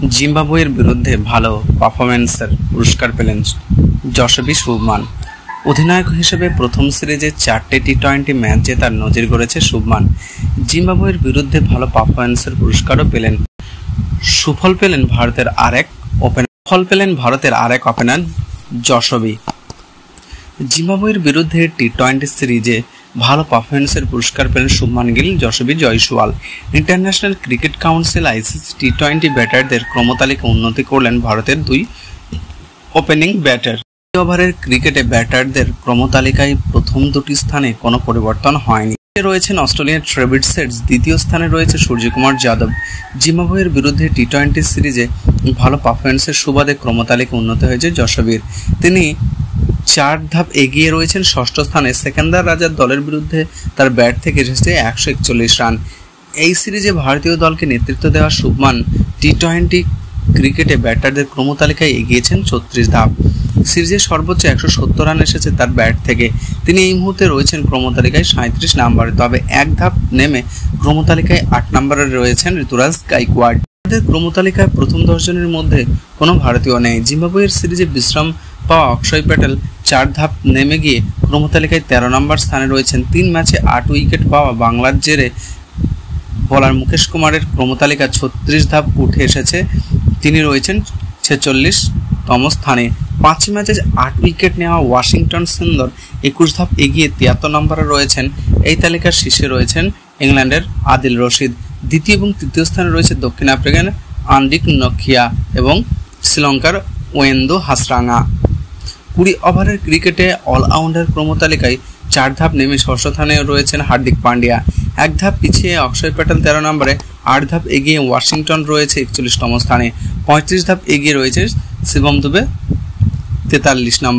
জিম্বাবুয়ের বিরুদ্ধে ভালো পারফরম্যান্সের পুরস্কার পেলেন যশস্বী শুভমান। অধিনায়ক হিসেবে প্রথম সিরিজে 4টে টি-20 ম্যাচ জেতার নজির গড়েছে শুভমান। জিম্বাবুয়ের বিরুদ্ধে ভালো পারফরম্যান্সের পুরস্কারও পেলেন। সুফল পেলেন ভারতের আরেক ওপেনার যশস্বী। জিম্বাবুয়ের বিরুদ্ধে টি-20 সিরিজে ভালো পারফরম্যান্সের পুরস্কার পেলেন Shubman Gill, Yashasvi Jaiswal. International Cricket Council ICC টি-20 ব্যাটারদের ক্রমতালিকা উন্নতি করলেন ভারতের দুই ওপেনিং ব্যাটার। ওভারের ক্রিকেটে ব্যাটারদের ক্রমতালিকায় প্রথম দুটি স্থানে কোনো পরিবর্তন হয়নি। রয়েছেন অস্ট্রেলিয়ার ট্রেভিস হেড, দ্বিতীয় স্থানে রয়েছে সূর্যকুমার যাদব। জিম্বাবুয়ের বিরুদ্ধে টি-20 সিরিজে ভালো পারফরম্যান্সের সুবাদে ক্রমতালিকা উন্নতি হয়েছে যশস্বীর। তিনি 4 ধাপ এগিয়ে রয়েছেন ষষ্ঠ স্থানে। সেকেন্দার রাজার দলের বিরুদ্ধে তার ব্যাট থেকে এসেছে 141 রান। এই সিরিজে ভারতীয় দলকে নেতৃত্ব দেওয়া শুভমান টি-20 ক্রিকেটে ব্যাটারদের ক্রমতালিকায় এগিয়েছেন 36 ধাপ। সিরিজে সর্বোচ্চ 170 রান এসেছে তার ব্যাট থেকে। তিনি এই মুহূর্তে রয়েছেন ক্রমতালিকায় 37 নম্বরে। তবে এক ধাপ নেমে ক্রমতালিকায় 8 নম্বরে রয়েছেন ঋতুরাজ গাইকোয়াড়। ক্রমতালিকায় প্রথম 10 জনের মধ্যে কোনো ভারতীয় নেই। জিম্বাবুয়ের সিরিজে বিশ্রাম পাওয়া অক্ষয় প্যাটেল 4 ধাপ নেমে গিয়ে ক্রমতালিকায় 13 নম্বর স্থানে রয়েছেন। 3 ম্যাচে 8 উইকেট পাওয়া বাংলার জেরে বোলার মুকেশ কুমারের ক্রমতালিকা 36 ধাপ উঠে এসেছে। তিনি রয়েছেন 46তম স্থানে। 5 ম্যাচে 8 উইকেট নেওয়া ওয়াশিংটন সুন্দর 21 ধাপ এগিয়ে 73 নম্বরে রয়েছেন। এই তালিকার শীর্ষে রয়েছেন ইংল্যান্ডের আদিল রশিদ। দ্বিতীয় এবং তৃতীয় স্থানে রয়েছে দক্ষিণ আফ্রিকার আন্ডিক নখিয়া এবং শ্রীলঙ্কার ওয়েন্দো হাসরাঙ্গা। 20 ওভারের ক্রিকেটে অলরাউন্ডার ক্রমতালিকায় 4 ধাপ নেমে ষষ্ঠ স্থানে রয়েছেন হার্দিক পান্ডিয়া। 1 ধাপ পিছিয়ে অক্ষয় প্যাটেল 13 নম্বরে। 8 ধাপ এগিয়ে ওয়াশিংটন রয়েছে 41তম স্থানে। 35 ধাপ এগিয়ে রয়েছে শিবম দুবে 43 নম্বর।